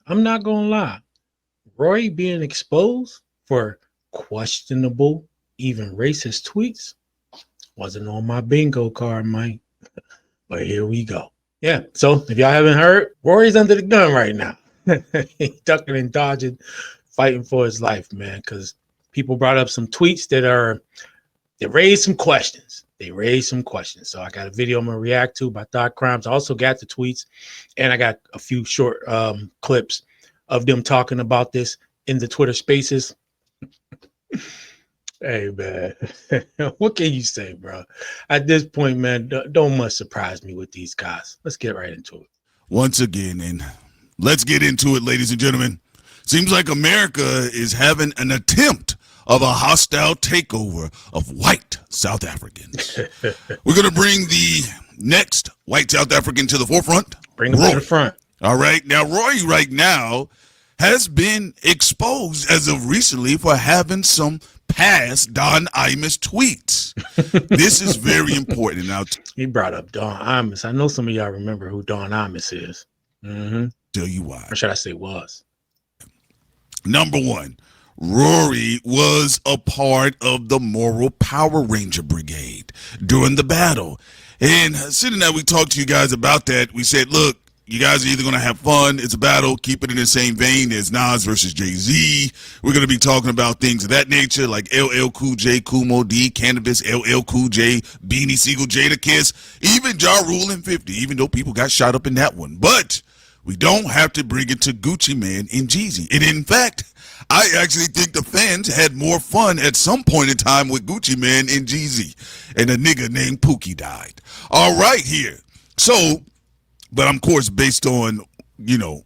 I'm not gonna lie. Rory being exposed for questionable, even racist tweets wasn't on my bingo card, Mike. But here we go. Yeah. So if y'all haven't heard, Rory's under the gun right now. He's ducking and dodging, fighting for his life, man. Because people brought up some tweets they raised some questions. So I got a video I'm gonna react to by Thought Crimes. I also got the tweets, and I got a few short clips of them talking about this in the Twitter Spaces. Hey man, what can you say, bro? At this point, man, don't much surprise me with these guys. Let's get right into it. Once again, and let's get into it, ladies and gentlemen. Seems like America is having an attempt of a hostile takeover of white South Africans. We're going to bring the next white South African to the forefront. Bring him to the front. All right. Now, Rory right now has been exposed as of recently for having some past Don Imus tweets. This is very important. Now, he brought up Don Imus. I know some of y'all remember who Don Imus is. Tell you why. Or should I say was? Number one, Rory was a part of the Moral Power Ranger Brigade during the battle. And sitting there, we talked to you guys about that. We said, look, you guys are either going to have fun. It's a battle. Keep it in the same vein as Nas versus Jay-Z. We're going to be talking about things of that nature, like LL Cool J, Kumo D, Cannabis, LL Cool J, Beanie Siegel, Jadakiss, even Ja Rule and 50, even though people got shot up in that one. But we don't have to bring it to Gucci Mane and Jeezy. And in fact, I actually think the fans had more fun at some point in time with Gucci Mane and Jeezy. And a nigga named Pookie died. All right, here. So, but of course, based on,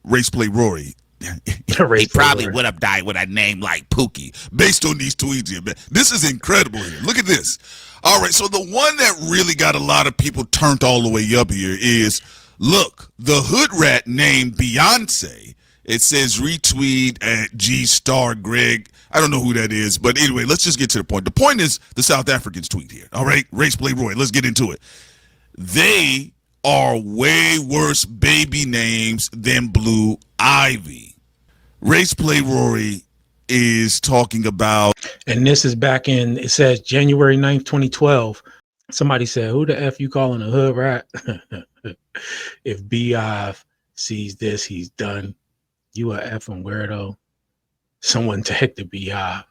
Race Play Rory, he probably would have died with a name like Pookie. Based on these tweets here, man. This is incredible here. Look at this. All right, so the one that really got a lot of people turned all the way up here is, look, the hood rat named Beyonce. It says retweet at G Star Greg. I don't know who that is, but anyway, let's just get to the point. The point is the South Africans tweet here. All right, Race Play Roy. Let's get into it. They are way worse baby names than Blue Ivy. Race Play Rory is talking about, and this is back in, it says January 9th, 2012. Somebody said, who the F you calling a hood rat? If B.I.V. sees this, he's done. You a effing weirdo. Someone take the B.I.V.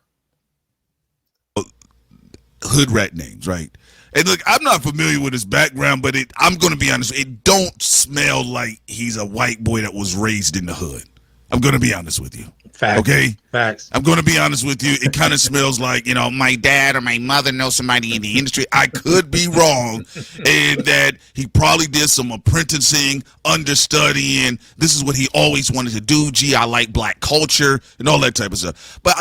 Hood rat names, right? And look, I'm not familiar with his background, but I'm going to be honest, it don't smell like he's a white boy that was raised in the hood. I'm going to be honest with you. Facts. Okay? Facts. I'm going to be honest with you. It kind of smells like, my dad or my mother knows somebody in the industry. I could be wrong. And that he probably did some apprenticing, understudying. This is what he always wanted to do. Gee, I like black culture and all that type of stuff. But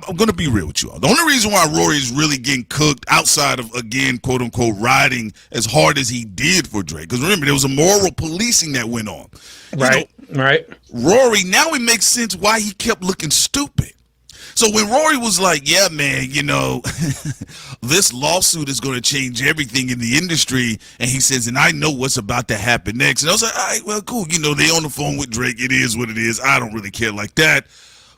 I'm going to be real with you all. The only reason why Rory is really getting cooked outside of, again, quote unquote, riding as hard as he did for Drake. Because remember, there was a moral policing that went on. Right. Right. Rory, now it makes sense why he kept looking stupid. So when Rory was like, yeah, man, this lawsuit is going to change everything in the industry. And he says, and I know what's about to happen next. And I was like, all right, well, cool. They on the phone with Drake. It is what it is. I don't really care like that.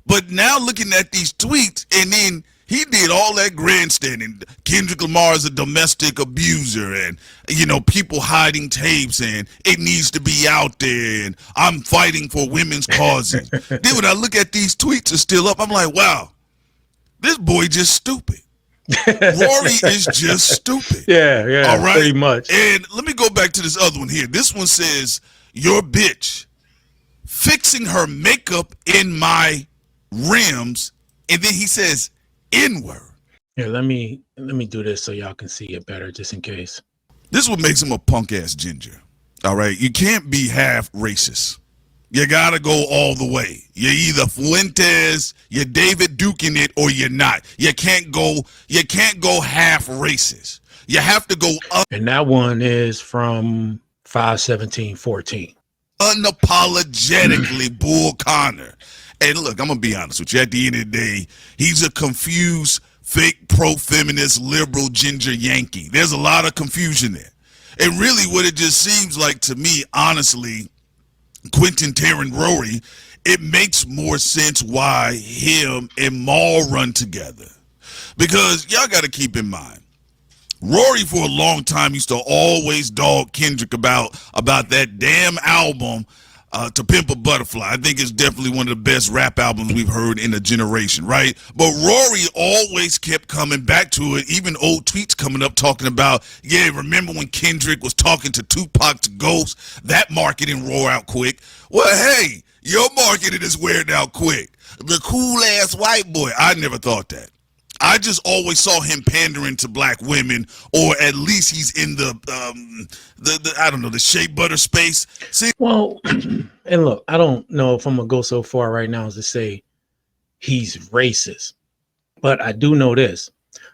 But now looking at these tweets, and then he did all that grandstanding. Kendrick Lamar is a domestic abuser, and, people hiding tapes, and it needs to be out there, and I'm fighting for women's causes. Then when I look at these tweets are still up, I'm like, wow, this boy just stupid. Rory is just stupid. Yeah, all right? Pretty much. And let me go back to this other one here. This one says, your bitch fixing her makeup in my rims, and then he says, N-word. Here, let me do this so y'all can see it better, just in case. This is what makes him a punk ass ginger. All right, you can't be half racist. You gotta go all the way. You're either Fuentes, you're David Duking it, or you're not. You can't go half racist. You have to go up. And that one is from 5/17/14. Unapologetically Bull Connor. And look, I'm going to be honest with you. At the end of the day, he's a confused, fake, pro-feminist, liberal, ginger Yankee. There's a lot of confusion there. And really what it just seems like to me, honestly, Quentin Tarrant Rory it makes more sense why him and Mal run together. Because y'all got to keep in mind, Rory for a long time used to always dog Kendrick about that damn album, To Pimp a Butterfly. I think it's definitely one of the best rap albums we've heard in a generation, right? But Rory always kept coming back to it, even old tweets coming up talking about, yeah, remember when Kendrick was talking to Tupac to Ghost? That marketing wore out quick. Well, hey, your marketing is wearing out quick. The cool-ass white boy. I never thought that. I just always saw him pandering to black women, or at least he's in the I don't know, the shea butter space. See, well, and look, I don't know if I'm gonna go so far right now as to say he's racist, but I do know this: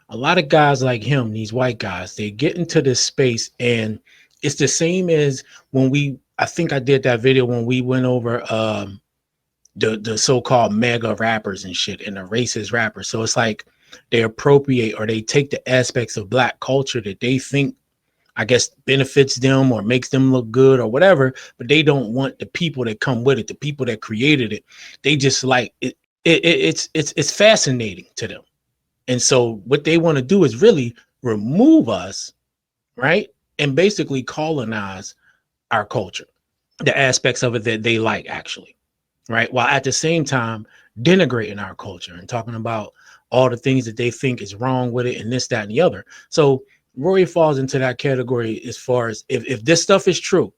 a lot of guys like him, these white guys, they get into this space, and it's the same as when I think I did that video when we went over the so-called mega rappers and shit, and the racist rappers. So it's like they appropriate or they take the aspects of black culture that they think, I guess, benefits them or makes them look good or whatever, but they don't want the people that come with it, the people that created it. They just like it. It's fascinating to them. And so what they want to do is really remove us, right? And basically colonize our culture, the aspects of it that they like, actually, right? While at the same time denigrating our culture and talking about all the things that they think is wrong with it and this, that, and the other. So Rory falls into that category as far as if this stuff is true,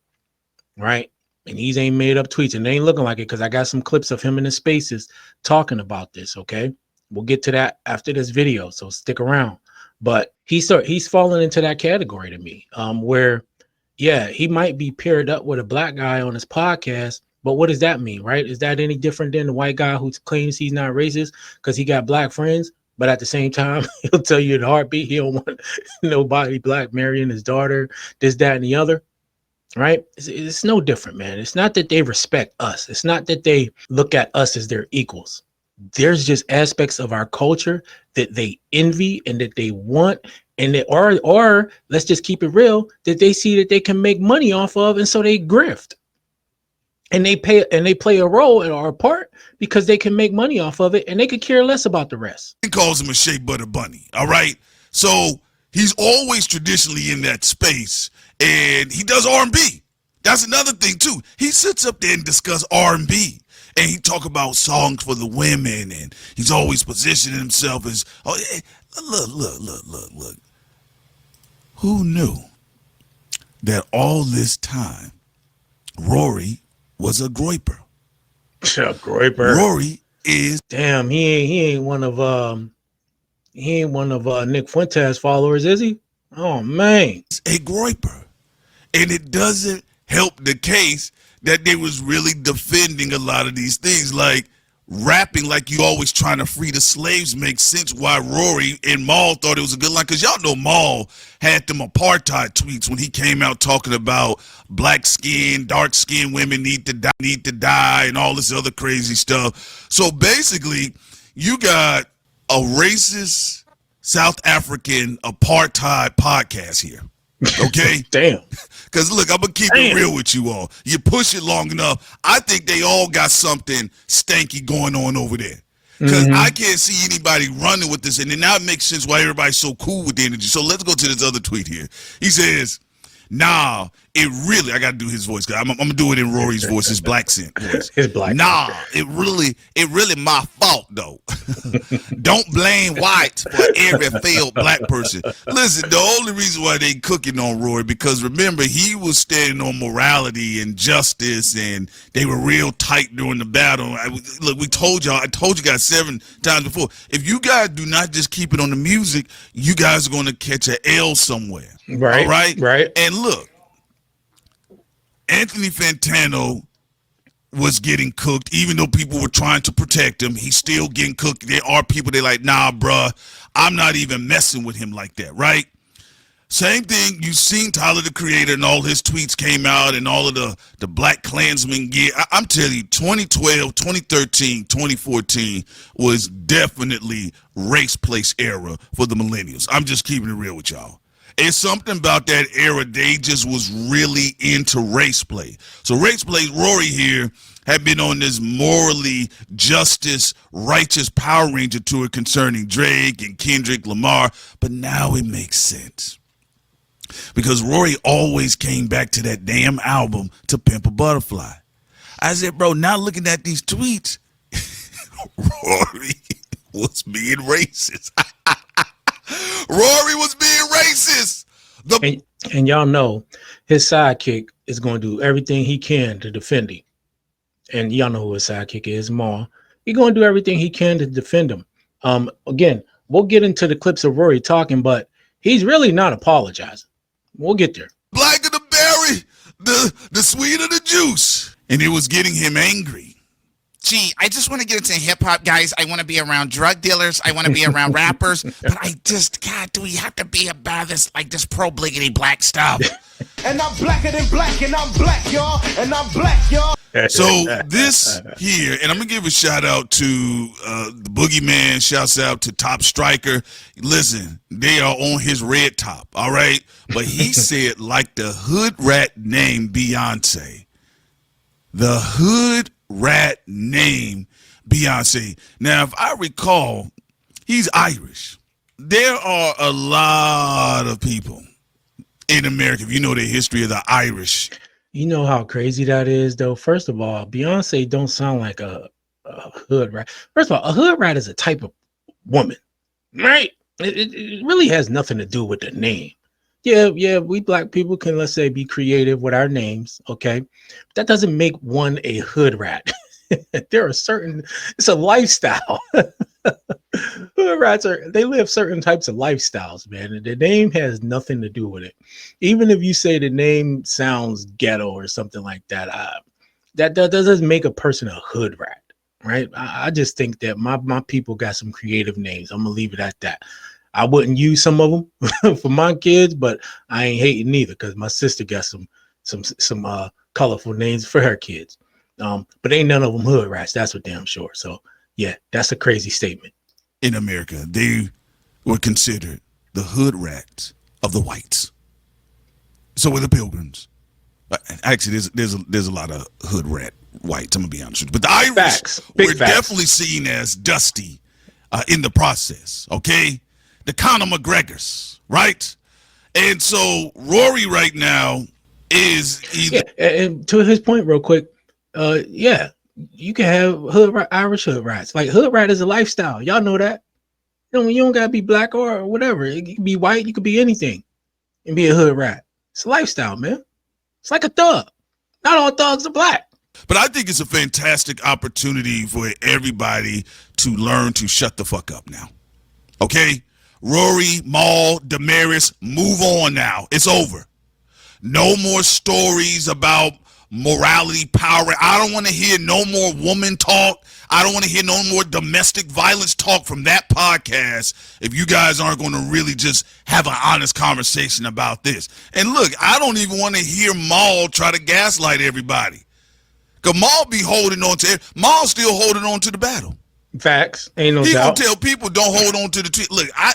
right? And these ain't made up tweets and they ain't looking like it, because I got some clips of him in the spaces talking about this, okay? We'll get to that after this video, so stick around. But he's falling into that category to me, where, yeah, he might be paired up with a black guy on his podcast, but what does that mean, right? Is that any different than the white guy who claims he's not racist because he got black friends, but at the same time, he'll tell you in a heartbeat he don't want nobody black marrying his daughter, this, that, and the other, right? It's no different, man. It's not that they respect us. It's not that they look at us as their equals. There's just aspects of our culture that they envy and that they want, and that, or let's just keep it real, that they see that they can make money off of, and so they grift. And they play a role or a part because they can make money off of it, and they could care less about the rest. he calls him a shea butter bunny, all right? So he's always traditionally in that space, and he does R&B. That's another thing, too. He sits up there and discuss R&B, and he talk about songs for the women, and he's always positioning himself as, oh, hey, look. Who knew that all this time Rory was a groiper? Groiper. Rory is Damn, he ain't one of Nick Fuentes followers, is he? Oh man, a groiper, and it doesn't help the case that they was really defending a lot of these things, like rapping like you always trying to free the slaves makes sense why Rory and Mal thought it was a good line, because y'all know Mal had them apartheid tweets when he came out talking about black skin, dark skin women need to die and all this other crazy stuff. So basically you got a racist South African apartheid podcast here. Okay. damn. Because look, I'm gonna keep it real with you all. You push it long enough, I think they all got something stanky going on over there. Because I can't see anybody running with this, and then now it makes sense why everybody's so cool with the energy. So let's go to this other tweet here. He says, nah, it really, I gotta do his voice, I'm gonna do it in Rory's voice, his black scent voice. His black. Nah, it really my fault though. Don't blame whites for every failed black person. Listen, the only reason why they cooking on Rory, because remember, he was standing on morality and justice, and they were real tight during the battle. Look, I told you guys 7 times before, if you guys do not just keep it on the music, you guys are gonna catch an L somewhere. Right. All right. Right. And look, Anthony Fantano was getting cooked, even though people were trying to protect him. He's still getting cooked. There are people that like, nah, bruh, I'm not even messing with him like that, right? Same thing. You've seen Tyler, the Creator, and all his tweets came out, and all of the Black Klansmen gear. I'm telling you, 2012, 2013, 2014 was definitely race place era for the millennials. I'm just keeping it real with y'all. It's something about that era. They just was really into race play. So race play, Rory here, had been on this morally justice, righteous Power Ranger tour concerning Drake and Kendrick Lamar, but now it makes sense. Because Rory always came back to that damn album To Pimp a Butterfly. I said, bro, now looking at these tweets, Rory was being racist. Rory was being racist. And y'all know his sidekick is going to do everything he can to defend him. And y'all know who his sidekick is, Mal. He's going to do everything he can to defend him. Again, we'll get into the clips of Rory talking, but he's really not apologizing. We'll get there. Blacker the berry, the sweeter the juice. And it was getting him angry. Gee, I just want to get into hip-hop, guys. I want to be around drug dealers. I want to be around rappers. But I just, God, do we have to be about this, like this pro-bliggity black stuff? And I'm blacker than black, and I'm black, y'all. And I'm black, y'all. So this here, and I'm going to give a shout out to the Boogeyman. Shouts out to Top Striker. Listen, they are on his red top, all right? But he said, like the hood rat named Beyonce. The hood rat name Beyonce. Now, if I recall, he's Irish. There are a lot of people in America, if you know the history of the Irish. You know how crazy that is, though? First of all, Beyonce don't sound like a hood rat. First of all, a hood rat is a type of woman, right? It really has nothing to do with the name. Yeah, we black people can, let's say, be creative with our names, okay? But that doesn't make one a hood rat. There are certain, it's a lifestyle. Hood rats they live certain types of lifestyles, man. And the name has nothing to do with it. Even if you say the name sounds ghetto or something like that, that doesn't make a person a hood rat, right? I just think that my people got some creative names. I'm gonna leave it at that. I wouldn't use some of them for my kids, but I ain't hating either because my sister got some colorful names for her kids. But ain't none of them hood rats. That's for damn sure. So yeah, that's a crazy statement. In America, they were considered the hood rats of the whites. So were the Pilgrims. Actually, there's a lot of hood rat whites. I'm gonna be honest with you, but the Irish were definitely seen as dusty in the process. Okay. The Conor McGregors, right? And so Rory right now is either. Yeah, and to his point, real quick, yeah, you can have Irish hood rats. Like hood rat is a lifestyle. Y'all know that. You don't gotta be black or whatever. You can be white. You could be anything and be a hood rat. It's a lifestyle, man. It's like a thug. Not all thugs are black. But I think it's a fantastic opportunity for everybody to learn to shut the fuck up now. Okay? Rory, Mal, Damaris, move on now. It's over. No more stories about morality, power. I don't want to hear no more woman talk. I don't want to hear no more domestic violence talk from that podcast if you guys aren't going to really just have an honest conversation about this. And look, I don't even want to hear Mal try to gaslight everybody. Because Mal be holding on to it. Mal's still holding on to the battle. Facts. Ain't no he doubt. He gonna tell people don't hold on to the tweet. Look, I'm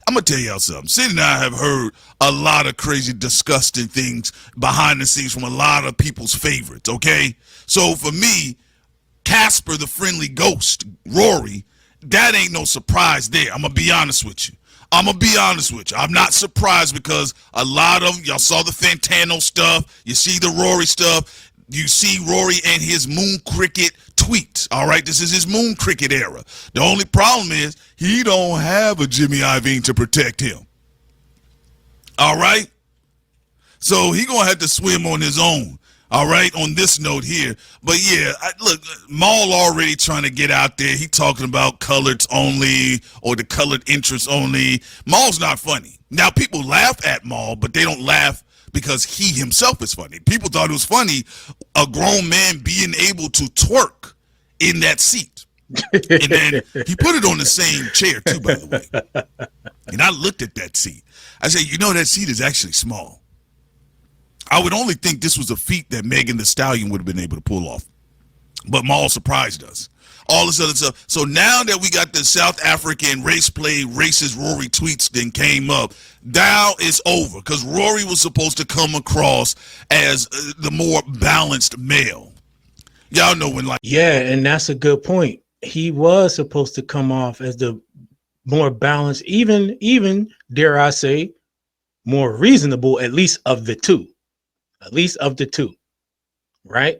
gonna tell y'all something. Sid and I have heard a lot of crazy, disgusting things behind the scenes from a lot of people's favorites, okay? So for me, Casper the friendly ghost, Rory, that ain't no surprise there. I'm gonna be honest with you. I'm not surprised because a lot of y'all saw the Fantano stuff. You see the Rory stuff. You see Rory and his Moon Cricket tweets. All right, this is his Moon Cricket era. The only problem is he don't have a Jimmy Iovine to protect him. All right? So he going to have to swim on his own. All right, on this note here. But yeah, look, Mal already trying to get out there. He talking about coloreds only or the colored interests only. Mal's not funny. Now, people laugh at Mal, but they don't laugh because he himself is funny. People thought it was funny, a grown man being able to twerk in that seat. And then he put it on the same chair too, by the way. And I looked at that seat. I said, that seat is actually small. I would only think this was a feat that Megan Thee Stallion would have been able to pull off. But Mal surprised us. All this other stuff. So now that we got the South African race play, racist Rory tweets then came up, now it's over because Rory was supposed to come across as the more balanced male. Y'all know when like Yeah, and that's a good point. He was supposed to come off as the more balanced, even dare I say, more reasonable, at least of the two. At least of the two. Right?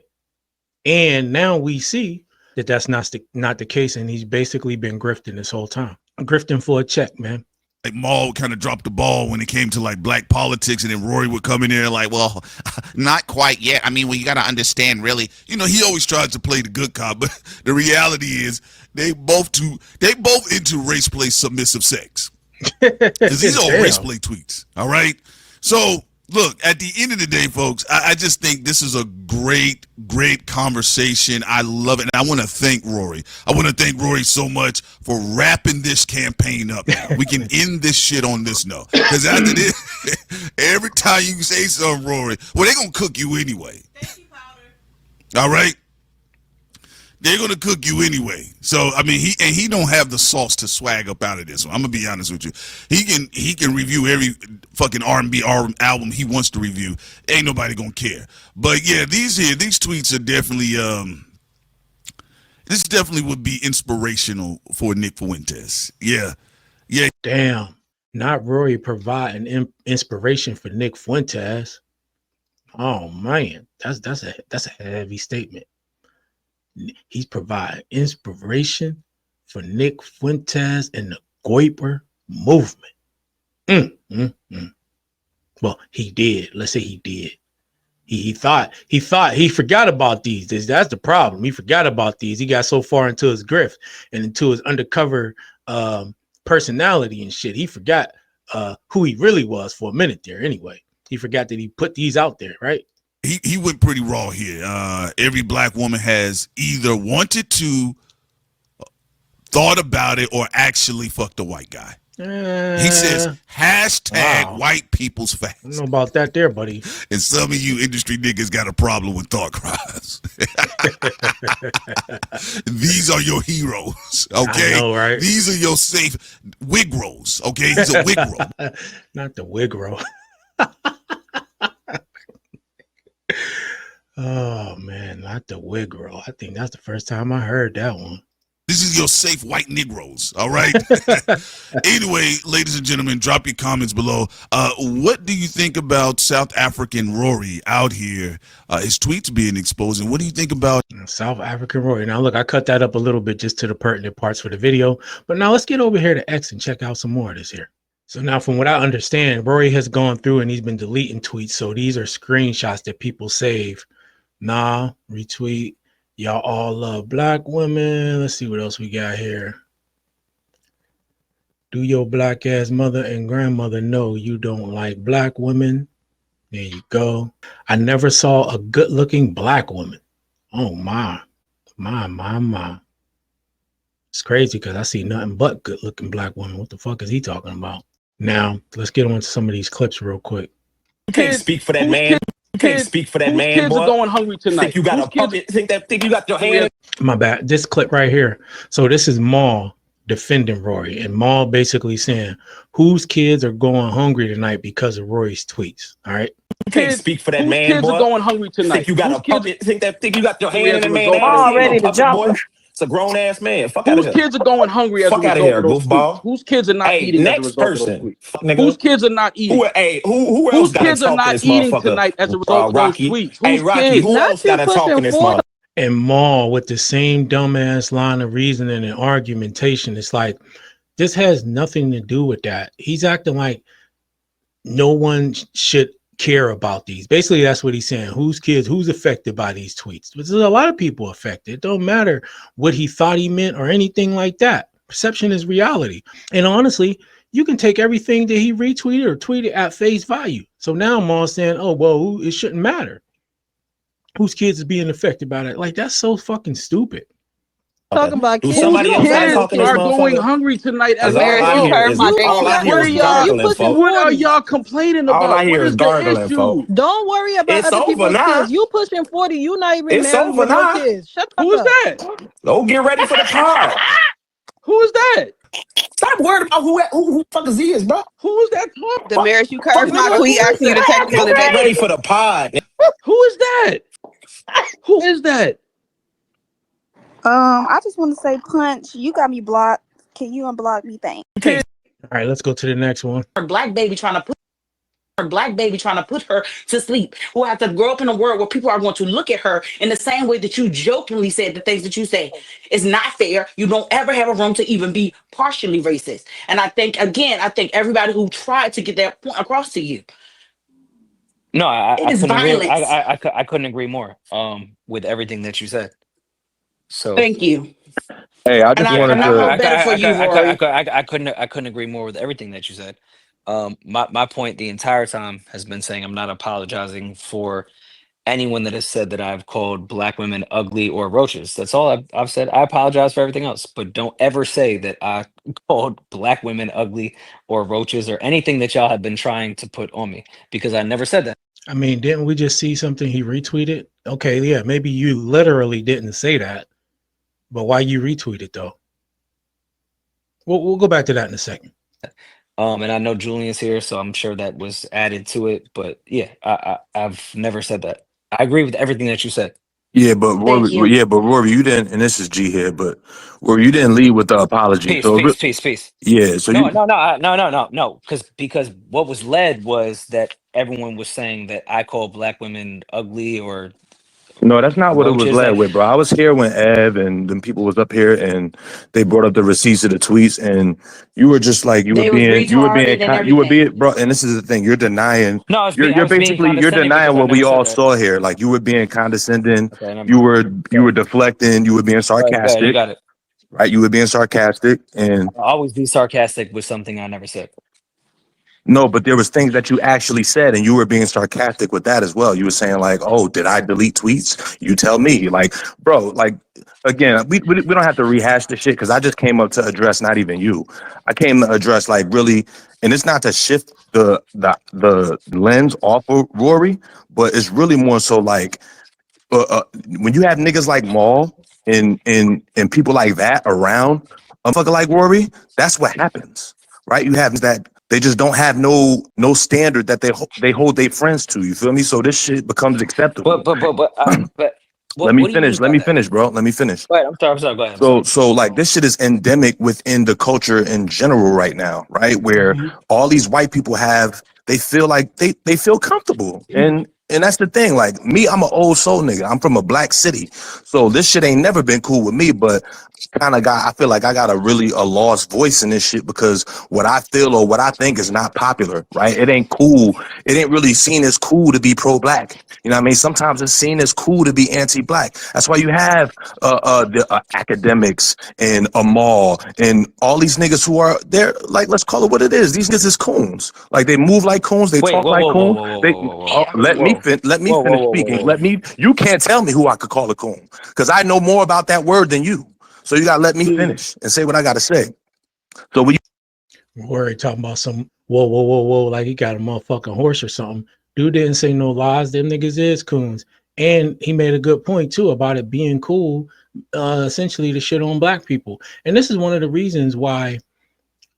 And now we see that that's not the case, and he's basically been grifting this whole time. Grifting for a check, man. Maul kind of dropped the ball when it came to like black politics, and then Rory would come in there like, well, Not quite yet. I mean, well, you got to understand, really. you know, he always tries to play the good cop, but the reality is they both into race play submissive sex. Because these are all race play tweets. All right. So look, at the end of the day, folks, I just think this is a great conversation. I love it. And I want to thank Rory. I want to thank Rory so much for wrapping this campaign up now. We can end this shit on this note. Because after this, every time you say something, Rory, well, they're going to cook you anyway. Thank you, Powder. All right? They're gonna cook you anyway. So I mean, he don't have the sauce to swag up out of this one. I'm gonna be honest with you. He can review every fucking R&B album he wants to review. Ain't nobody gonna care. But yeah, these tweets are definitely this definitely would be inspirational for Nick Fuentes. Yeah. Damn. Not Rory providing inspiration for Nick Fuentes. Oh man, that's a heavy statement. He's providing inspiration for Nick Fuentes and the Goiper movement. Well, he did. Let's say he did. He thought he forgot about these. That's the problem. He forgot about these. He got so far into his grift and into his undercover personality and shit. He forgot who he really was for a minute there. Anyway, he forgot that he put these out there, right? He went pretty raw here. Every black woman has either wanted to, thought about it, or actually fucked a white guy. He says hashtag white people's facts. I don't know about that there, buddy. And some of you industry niggas got a problem with thought crimes. These are your heroes, okay? I know, right? These are your safe wigros, okay? He's a wigro. Not the wigro. Oh man, not the wigro. I think that's the first time I heard that one. This is your safe white Negroes, all right? Anyway, ladies and gentlemen, drop your comments below. What do you think about South African Rory out here? His tweets being exposed, and what do you think about South African Rory? Now look, I cut that up a little bit just to the pertinent parts for the video, but now let's get over here to X and check out some more of this here. So now from what I understand, Rory has gone through and he's been deleting tweets. So these are screenshots that people save. Nah, retweet. Y'all all love black women. Let's see what else we got here. Do your black ass mother and grandmother know you don't like black women? There you go. I never saw a good looking black woman. Oh my. It's crazy because I see nothing but good looking black women. What the fuck is he talking about? Now, let's get on to some of these clips real quick. You can't speak for that man. You can't speak for that man, kids boy. are going hungry tonight. Think you got a puppet? Think you got your hand? My bad. This clip right here. So this is Mal defending Rory, and Mal basically saying whose kids are going hungry tonight because of Rory's tweets. All right. You can't speak for that man, kids boy. are going hungry tonight. Think you got a puppet? Think you got your hand in the man? Mal ready to jump. Boy. It's a grown ass man. Fuck out of Whose here. kids are going hungry as a Fuck outta result here, of those goofball. tweets? Whose kids are not eating next as a result person. of those tweets? Nigga. Whose kids are not eating? Who else Whose got kids to are talk to not this eating motherfucker? tonight as a result of those Rocky. tweets? Hey, Whose Rocky, kids? who else got to talk in this motherfucker? And Mal with the same dumbass line of reasoning and argumentation. It's like, this has nothing to do with that. He's acting like no one should care about these. Basically, that's what he's saying. Whose kids, who's affected by these tweets? There's a lot of people affected. It don't matter what he thought he meant or anything like that. Perception is reality. And honestly, you can take everything that he retweeted or tweeted at face value. So now Mal's saying, oh, well, it shouldn't matter whose kids is being affected by that. Like, that's so fucking stupid. Talking about kids. Somebody else got to Kids talk in this are going motherfucker? hungry tonight as a Mary, all I you hear heard is- my all I hear is gargling, folks. What are y'all complaining about? All I hear What is is the gargling, issue? folks. Don't worry about It's other over people's now. kids. You pushing 40, you not even It's married over with no now. kids. Shut the Who is fuck up. that? Go get ready for the pod. Who is that? Stop worried about who fuckers he is, bro. Who is that talking? Damaris, you curved my Fuck, tweet asking you to take me to the Get next. ready for the pod. Who is that? Who is that? I just want to say, Punch, you got me blocked. Can you unblock me? Thanks. All right, let's go to the next one. Her black baby trying to put her to sleep, who have to grow up in a world where people are going to look at her in the same way that you jokingly said the things that you say. It's not fair. You don't ever have a room to even be partially racist. And I think, again, everybody who tried to get that point across to you, No, it I is couldn't agree. violence. I couldn't agree more. With everything that you said. So Thank you. Hey, I And just I, yeah, wanted and I to. hope better for you, Rory. I couldn't agree more with everything that you said. My point the entire time has been saying I'm not apologizing for anyone that has said that I've called black women ugly or roaches. That's all I've said. I apologize for everything else, but don't ever say that I called black women ugly or roaches or anything that y'all have been trying to put on me, because I never said that. I mean, didn't we just see something he retweeted? Okay, yeah, maybe you literally didn't say that, but why you retweeted though? We'll go back to that in a second. And I know Julian's here, so I'm sure that was added to it. But yeah, I've never said that. I agree with everything that you said. Yeah, but Thank you. Rory, you didn't, and this is G here, but Rory, you didn't lead with the apology. Peace, So, peace, peace, peace. yeah, so No, you, no, no, no. Because what was led was that everyone was saying that I call black women ugly or no, that's not what it was roaches. led Like, with, bro. I was here when Ev and them people was up here, and they brought up the receipts of the tweets, and you were just like They was retarded and you were being, everything. bro. And this is the thing, you're denying, no, I you're was being basically condescending because I what never we said all that. saw here. Like you were being condescending, Okay, never mind. you were deflecting, you were being All right, go ahead, you sarcastic, got it. right? You were being sarcastic, and I'll always be sarcastic with something I never said. no, but there was things that you actually said, and you were being sarcastic with that as well. You were saying like, "Oh, did I delete tweets?" You tell me, like, bro, like, again, we don't have to rehash the shit because I just came up to address not even you. I came to address like really, and it's not to shift the lens off of Rory, but it's really more so like when you have niggas like Maul and people like that around a fucker like Rory, that's what happens, right? You have that they just don't have no standard that they hold their friends to. You feel me? So this shit becomes acceptable. But Let me what do you mean finish. Let by me that? finish, bro. Let me finish. Go ahead. I'm sorry. Go ahead. I'm sorry. So like this shit is endemic within the culture in general right now, right? Where all these white people they feel like they feel comfortable. And that's the thing. Like me, I'm an old soul nigga. I'm from a black city. So this shit ain't never been cool with me, but I feel like I got a lost voice in this shit because what I feel or what I think is not popular, right? It ain't cool. It ain't really seen as cool to be pro-black. You know what I mean? Sometimes it's seen as cool to be anti-black. That's why you have the academics and Amal and all these niggas who are they're like, let's call it what it is. These niggas is coons. Like they move like coons, they Wait, talk whoa, like whoa, whoa, coons. whoa, whoa, They whoa, whoa, oh, let me whoa, whoa, finish whoa, whoa, speaking. whoa. You can't tell me who I could call a coon because I know more about that word than you. So you gotta let me finish and say what I gotta say. So when Rory talking about some whoa, like he got a motherfucking horse or something. Dude didn't say no lies. Them niggas is coons. And he made a good point too about it being cool, essentially to shit on black people. And this is one of the reasons why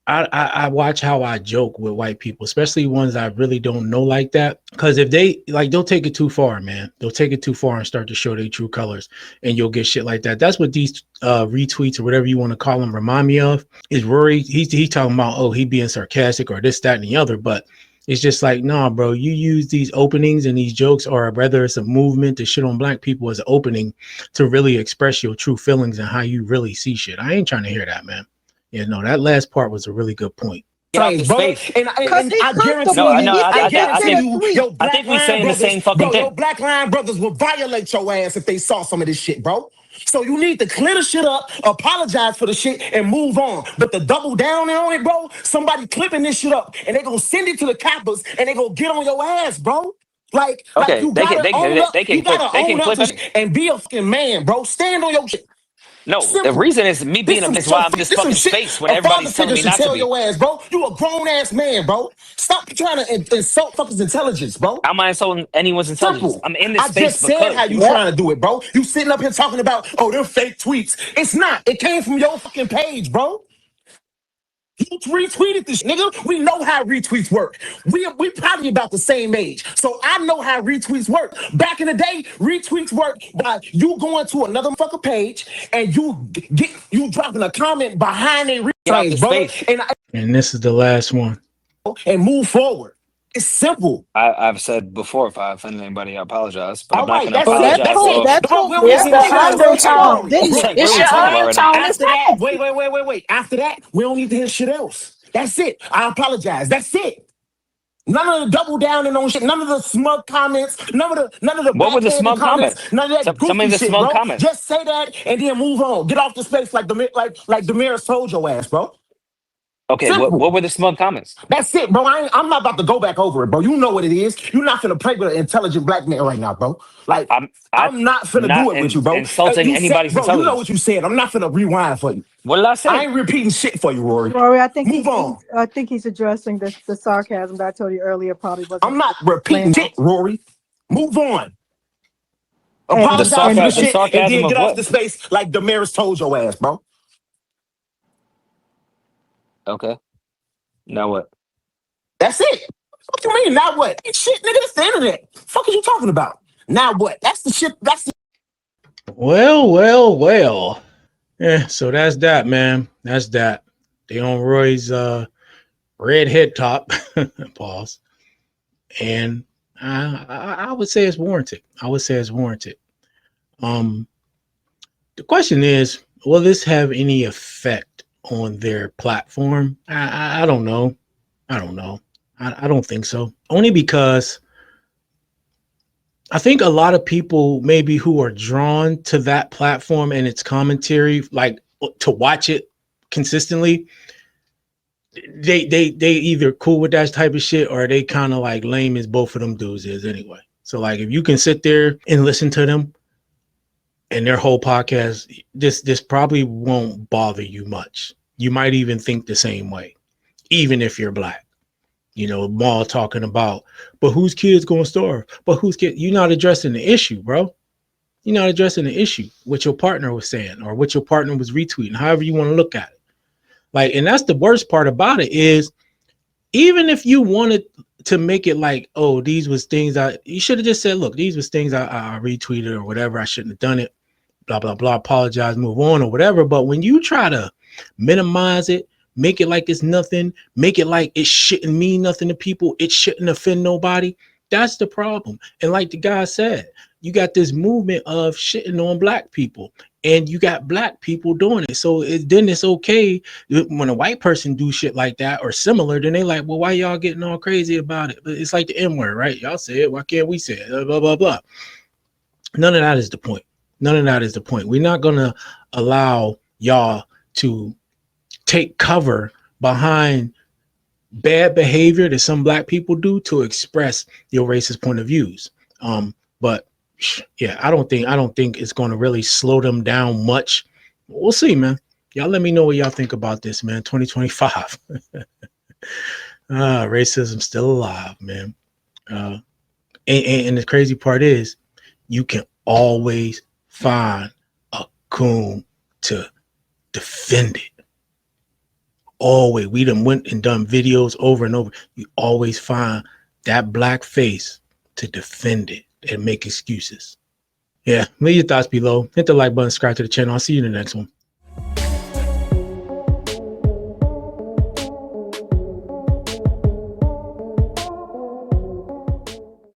I watch how I joke with white people, especially ones I really don't know like that. Because if they'll take it too far, man. They'll take it too far and start to show their true colors, and you'll get shit like that. That's what these retweets or whatever you want to call them remind me of. Is Rory? He talking about, oh, he being sarcastic or this, that, and the other, but it's just like, nah, bro. You use these openings and these jokes, or whether it's a movement to shit on black people as an opening to really express your true feelings and how you really see shit. I ain't trying to hear that, man. Yeah, no, that last part was a really good point. Get out the Bro, space. and Cause he I guarantee comfortable. No, you, He I thinking it's guarantee in a you, tweet. your I black think we line saying the brothers, same fucking bro, your thing. black line brothers will violate your ass if they saw some of this shit, bro. So you need to clear the shit up, apologize for the shit, and move on. But the double down on it, bro, somebody clipping this shit up, and they gonna send it to the coppers, and they gonna get on your ass, bro. Like Okay, you gotta own up, you gotta they can own up clip to it. shit and be a fucking man, bro. Stand on your shit. No, the Simple. reason is me being a man is why I'm in this This some fucking shit space when a father everybody's telling figure me should not to tell be. your ass, bro. You a grown ass man, bro. Stop trying to insult fuckers' intelligence, bro. I'm not insulting anyone's intelligence. Simple. I'm in this I space just said how because you trying to do it, bro. You sitting up here talking about, oh, them fake tweets. It's not. It came from your fucking page, bro. You retweeted this, nigga. We know how retweets work. We probably about the same age. So I know how retweets work. Back in the day, retweets work by you going to another motherfucker page and you dropping a comment behind a Get out the retweet, brother. space. And this is the last one. And move forward. It's simple. I've said before, if I offended anybody, I apologize. But All I'm not right, going to that's it. apologize That's for. it. That's Dog, what we it's don't the need to hear shit else. undertone. Didn't What it? are It's we your talking about right now? undertone. After that, wait. After that, we don't need to hear shit else. That's it. I apologize. That's it. None of the double down and on shit. None of the smug comments. None of the What were the backhanded smug comments. comments? None of that Tell me goofy the shit, smug bro. comments. Just say that and then move on. Get off the space like Demeaning told your ass, bro. Okay, Simple. what were the smug comments? That's it, bro. I'm not about to go back over it, bro. You know what it is. You're not finna play with an intelligent black man right now, bro. Like, I'm I'm not finna not do it with you, bro. insulting You said, anybody's bro, you know what intelligence. you said. I'm not finna rewind for you. What did I I say? ain't repeating shit for you, Rory. Rory, I think Move on. he's addressing the sarcasm that I told you earlier. Probably wasn't I'm not repeating planned. shit, Rory. Move on. And Apologize for the The shit and sarcasm then of get off what? the space like Demeaning told your ass, bro. Okay. Now what? That's it. What you mean? Now what? Shit, nigga, that's the internet. Fuck is you talking about? Now what? That's the shit. That's the Well. Yeah, so that's that, man. That's that. They on Roy's red head top. Pause. And I would say it's warranted. The question is, will this have any effect on their platform? I don't know. I don't think so. Only because I think a lot of people maybe who are drawn to that platform and its commentary, like to watch it consistently, they either cool with that type of shit or they kind of like lame as both of them dudes is anyway. So like if you can sit there and listen to them and their whole podcast, this probably won't bother you much. You might even think the same way, even if you're black. You know, Mal talking about, but whose kids gonna starve? But whose kid? You're not addressing the issue, bro. You're not addressing the issue. What your partner was saying or what your partner was retweeting, however you want to look at it. Like, and that's the worst part about it is, even if you wanted to make it like, oh, these was things you should have just said, look, these was things I retweeted or whatever. I shouldn't have done it. Blah, blah, blah. Apologize, move on or whatever. But when you try to minimize it, make it like it's nothing, make it like it shouldn't mean nothing to people, it shouldn't offend nobody, that's the problem. And like the guy said, you got this movement of shitting on black people and you got black people doing it. So then it's okay when a white person do shit like that or similar, then they like, well, why y'all getting all crazy about it? But it's like the N word, right? Y'all say it, why can't we say it? Blah, blah, blah. None of that is the point. We're not going to allow y'all to take cover behind bad behavior that some black people do to express your racist point of views. But yeah, I don't think it's going to really slow them down much. We'll see, man. Y'all let me know what y'all think about this, man. 2025. Racism still alive, man. And the crazy part is you can always find a coon to defend it. Always. We done went and done videos over and over. You always find that black face to defend it and make excuses. Yeah, leave your thoughts below. Hit the like button, subscribe to the channel. I'll see you in the next one.